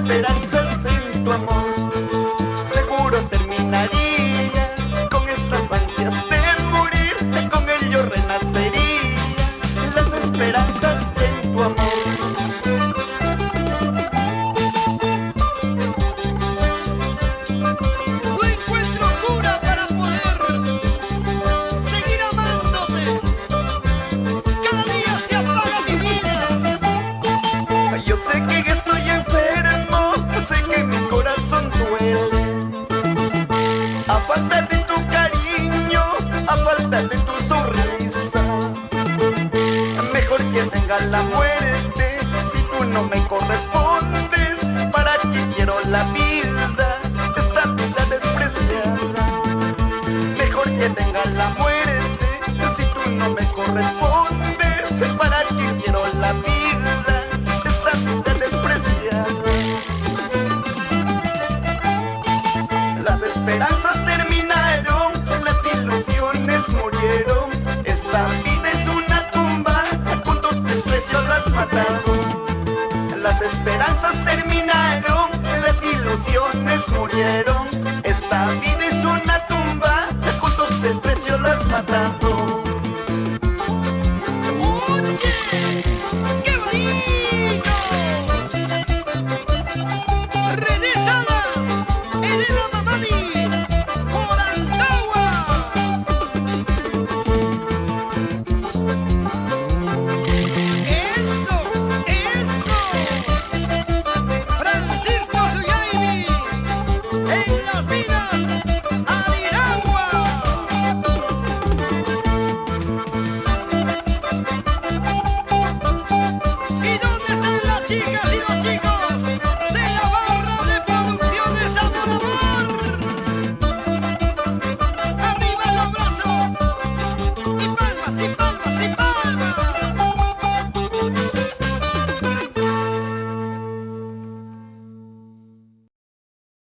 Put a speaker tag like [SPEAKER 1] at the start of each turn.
[SPEAKER 1] esperanzas en tu amor. Seguro terminaría con estas ansias de morir, con ello renacería las esperanzas en tu amor. Yo sé que estoy enfermo, sé que mi corazón duele. A falta de tu cariño, a falta de tu sonrisa, mejor que venga la muerte si tú no me correspondes. ¿Para qué quiero la vida, esta vida despreciada? Mejor que venga la muerte si tú no me correspondes. ¿Para qué quiero la vida, esta vida despreciada? Las esperanzas terminaron, las ilusiones murieron. Esta vida es una tumba, con tus desprecios las mataron. Las esperanzas terminaron, las ilusiones murieron. Esta vida es una tumba, con tus desprecios las mataron.